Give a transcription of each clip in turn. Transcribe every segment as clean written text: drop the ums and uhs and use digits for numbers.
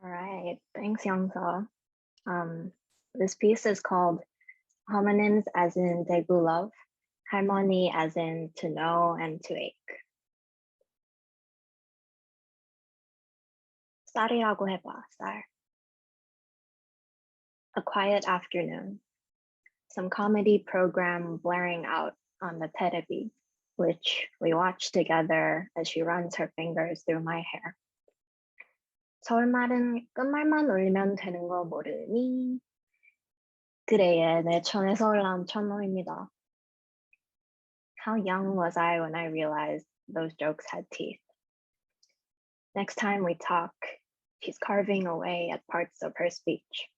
All right, thanks, Youngsa. This piece is called Homonyms as in Daegu love, Harmony as in to know and to ache. 쌀이라고 해봐, 쌀. A quiet afternoon. Some comedy program blaring out on the television, which we watch together as she runs her fingers through my hair. 서울말은 끝말만 올리면 되는 거 모르니? 그래의 내 천에서 올라온 천호입니다. How young was I when I realized those jokes had teeth? Next time we talk, she's carving away at parts of her speech.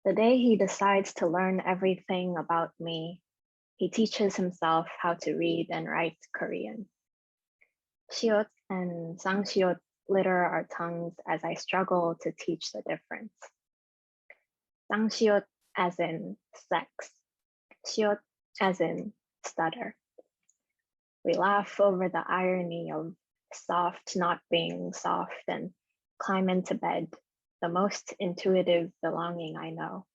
The day he decides to learn everything about me, he teaches himself how to read and write Korean. 시옷 and 쌍시옷 litter our tongues as I struggle to teach the difference. 쌍시옷 as in sex, 시옷 as in stutter. We laugh over the irony of soft not being soft and climb into bed, the most intuitive belonging I know.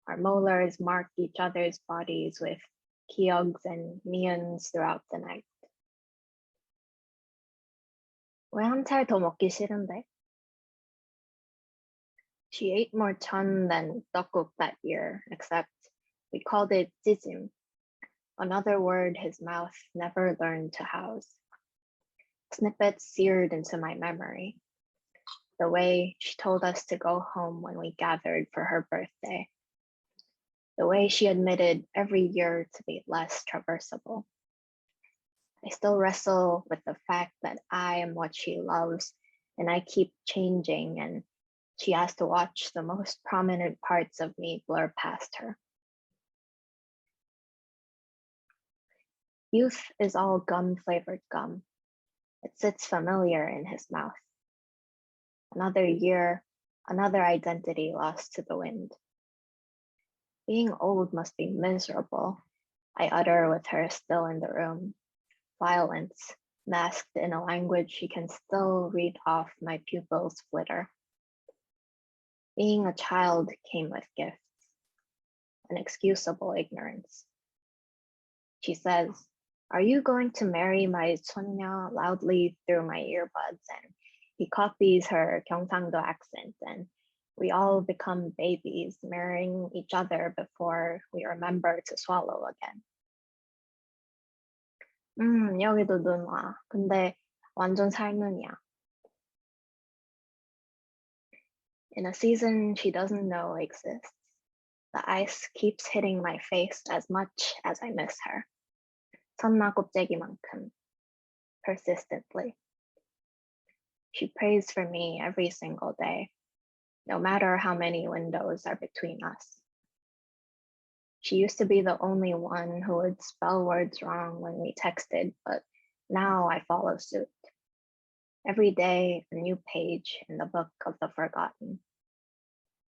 Our molars mark each other's bodies with kyogs and mians throughout the night. 왜 한 살 더 먹기 싫은데? She ate more chun than 떡국 that year, except we called it 찌짐, another word his mouth never learned to house. Snippets seared into my memory. The way she told us to go home when we gathered for her birthday. The way she admitted every year to be less traversable. I still wrestle with the fact that I am what she loves and I keep changing and she has to watch the most prominent parts of me blur past her. Youth is all gum-flavored gum. It sits familiar in his mouth. Another year, another identity lost to the wind. Being old must be miserable, I utter with her still in the room. Violence, masked in a language she can still read off my pupils' flitter. Being a child came with gifts, an excusable ignorance. She says, "Are you going to marry my Sonya?" loudly through my earbuds, and he copies her Gyeongsangdo accent, and we all become babies, marrying each other before we remember to swallow again. 여기도 눈 와. 근데 완전 살눈이야. In a season she doesn't know exists, the ice keeps hitting my face as much as I miss her. 선나 곱제기만큼, persistently. She prays for me every single day, no matter how many windows are between us. She used to be the only one who would spell words wrong when we texted, but now I follow suit. Every day, a new page in the book of the forgotten.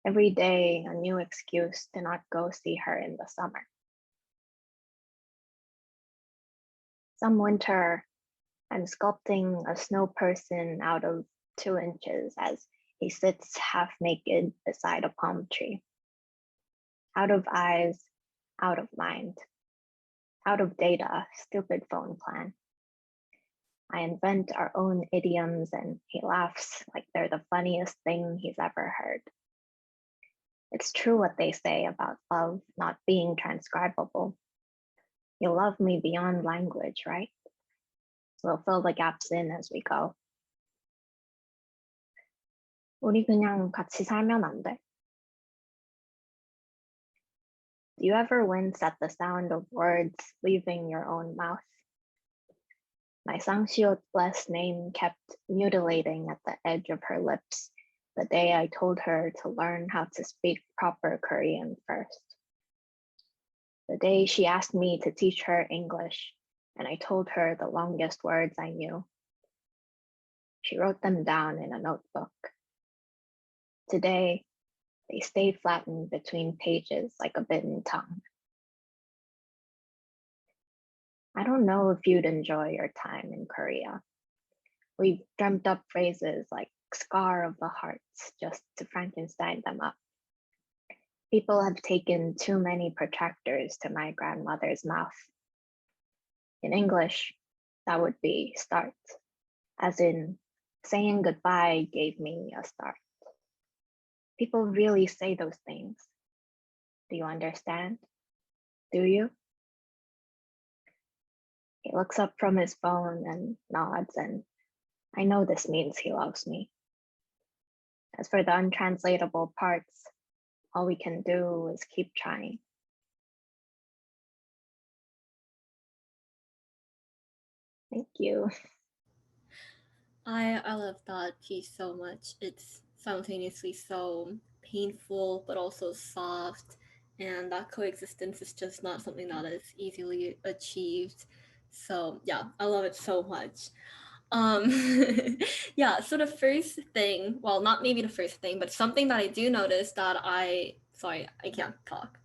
Every day, a new excuse to not go see her in the summer. Some winter, I'm sculpting a snow person out of 2 inches as he sits half naked beside a palm tree. Out of eyes, out of mind. Out of data, stupid phone plan. I invent our own idioms and he laughs like they're the funniest thing he's ever heard. It's true what they say about love not being transcribable. You love me beyond language, right? We'll fill the gaps in as we go. 우리 그냥 같이 살면 안 돼? Do you ever wince at the sound of words leaving your own mouth? My Sangsiot blessed name kept mutilating at the edge of her lips the day I told her to learn how to speak proper Korean first. The day she asked me to teach her English and I told her the longest words I knew. She wrote them down in a notebook. Today, they stay flattened between pages like a bitten tongue. I don't know if you'd enjoy your time in Korea. We've dreamt up phrases like scar of the hearts just to Frankenstein them up. People have taken too many protractors to my grandmother's mouth. In English, that would be start, as in saying goodbye gave me a start. People really say those things. Do you understand? Do you? He looks up from his phone and nods, and I know this means he loves me. As for the untranslatable parts, all we can do is keep trying. Thank you. I love that piece so much. It's simultaneously so painful but also soft, and that coexistence is just not something that is easily achieved. So yeah, I love it so much. Um, yeah, so the first thing, well, not maybe the first thing, but something that I do notice that sorry, I can't talk.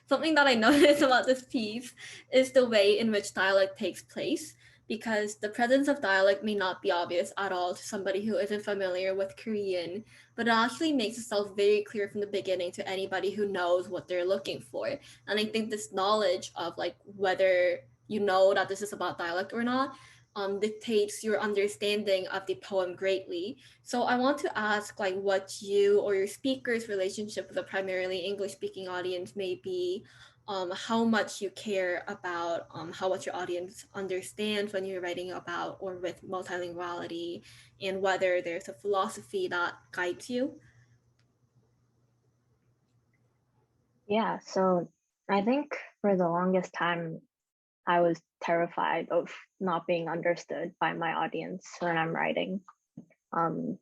Something that I noticed about this piece is the way in which dialect takes place, because the presence of dialect may not be obvious at all to somebody who isn't familiar with Korean, but it actually makes itself very clear from the beginning to anybody who knows what they're looking for. And I think this knowledge of like whether you know that this is about dialect or not dictates your understanding of the poem greatly. So I want to ask like what you or your speaker's relationship with a primarily English speaking audience may be, how much you care about how much your audience understands when you're writing about or with multilinguality, and whether there's a philosophy that guides you. Yeah, so I think for the longest time, I was terrified of not being understood by my audience when I'm writing. Um,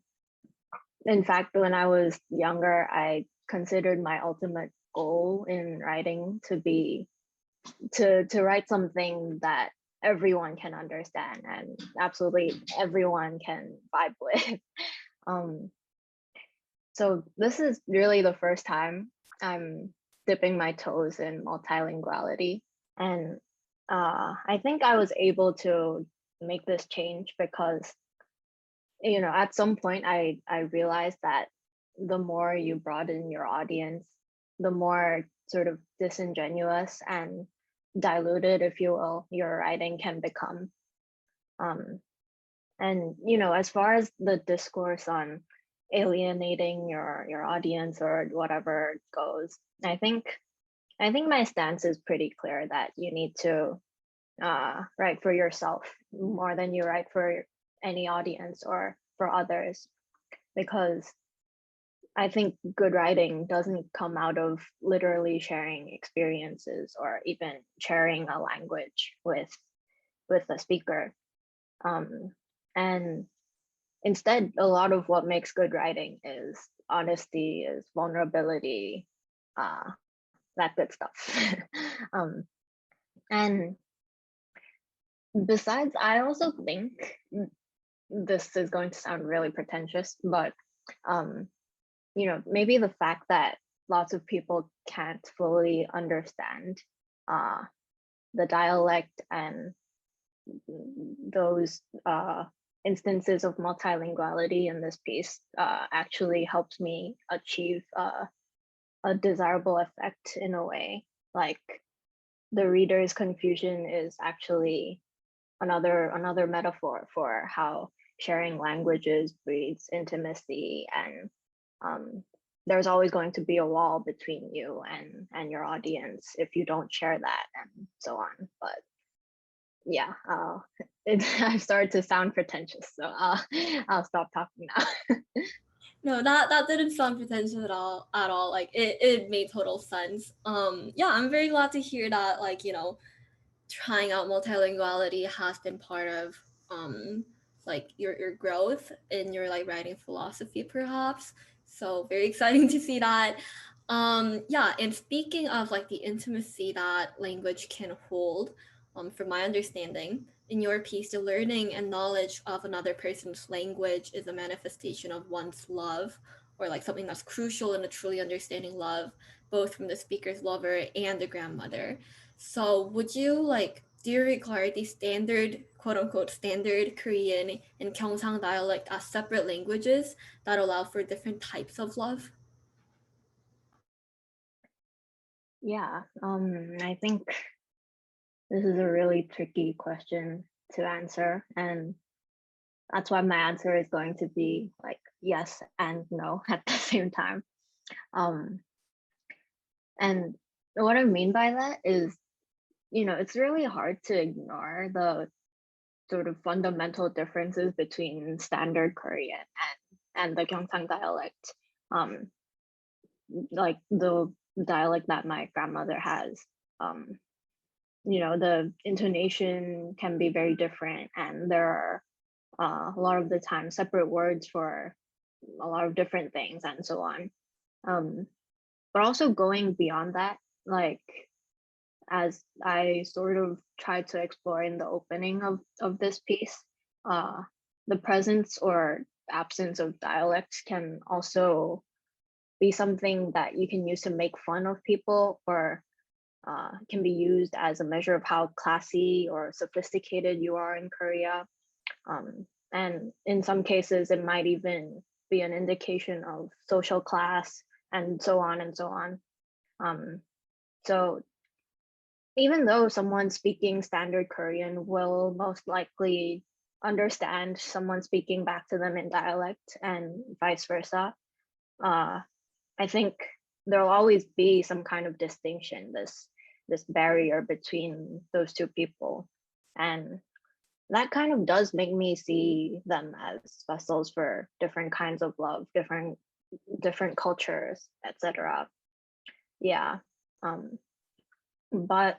in fact, when I was younger, I considered my ultimate goal in writing to be to write something that everyone can understand and absolutely everyone can vibe with. Um, so this is really the first time I'm dipping my toes in multilinguality, and I think I was able to make this change because at some point I realized that the more you broaden your audience, the more sort of disingenuous and diluted, if you will, your writing can become. um and as far as the discourse on alienating your audience or whatever goes, I think my stance is pretty clear that you need to write for yourself more than you write for any audience or for others, because I think good writing doesn't come out of literally sharing experiences or even sharing a language with a speaker. And instead, a lot of what makes good writing is honesty, is vulnerability, that good stuff. um, and besides, I also think this is going to sound really pretentious, but um, maybe the fact that lots of people can't fully understand uh, the dialect and those instances of multilinguality in this piece actually helps me achieve a desirable effect in a way. Like the reader's confusion is actually another metaphor for how sharing languages breeds intimacy, and um, there's always going to be a wall between you and your audience if you don't share that, and so on. But yeah, I've started to sound pretentious, so I'll stop talking now. No, that didn't sound pretentious at all. At all, like it made total sense. Yeah, I'm very glad to hear that. Like trying out multilinguality has been part of like your growth in your like writing philosophy perhaps, so very exciting to see that. Yeah, and speaking of like the intimacy that language can hold, from my understanding in your piece, the learning and knowledge of another person's language is a manifestation of one's love, or like something that's crucial in a truly understanding love, both from the speaker's lover and the grandmother. So would you like do you regard the standard, quote unquote, standard Korean and Gyeongsang dialect as separate languages that allow for different types of love? Yeah, I think this is a really tricky question to answer, and that's why my answer is going to be like yes and no at the same time. Um, and what I mean by that is, it's really hard to ignore the sort of fundamental differences between standard Korean and the Gyeongsang dialect. Um, like the dialect that my grandmother has. Um, the intonation can be very different, and there are a lot of the time separate words for a lot of different things and so on. Um, but also going beyond that, like as I sort of tried to explore in the opening of this piece, uh, the presence or absence of dialects can also be something that you can use to make fun of people, or can be used as a measure of how classy or sophisticated you are in Korea. And in some cases, it might even be an indication of social class and so on and so on. So even though someone speaking standard Korean will most likely understand someone speaking back to them in dialect and vice versa, uh, I think there'll always be some kind of distinction, this barrier between those two people. And that kind of does make me see them as vessels for different kinds of love, different cultures, etc. Yeah. Um, but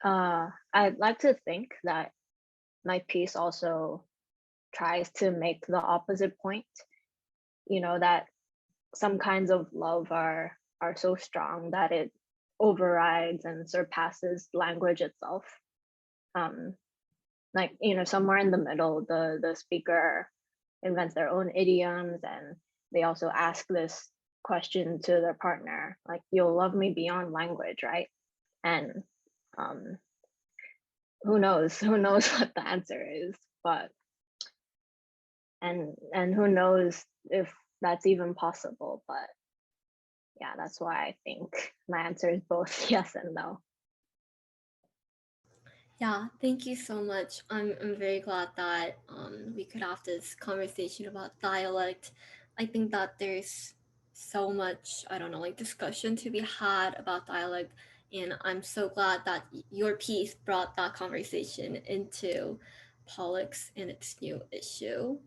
I'd like to think that my piece also tries to make the opposite point, that some kinds of love are so strong that it overrides and surpasses language itself. Um, like, somewhere in the middle, the speaker invents their own idioms, and they also ask this question to their partner, like, you'll love me beyond language, right? And um, who knows what the answer is, but and who knows if that's even possible, but yeah, that's why I think my answer is both yes and no. Yeah, thank you so much. I'm very glad that we could have this conversation about dialect. I think that there's so much, I don't know, like discussion to be had about dialect. And I'm so glad that your piece brought that conversation into Pollux and its new issue.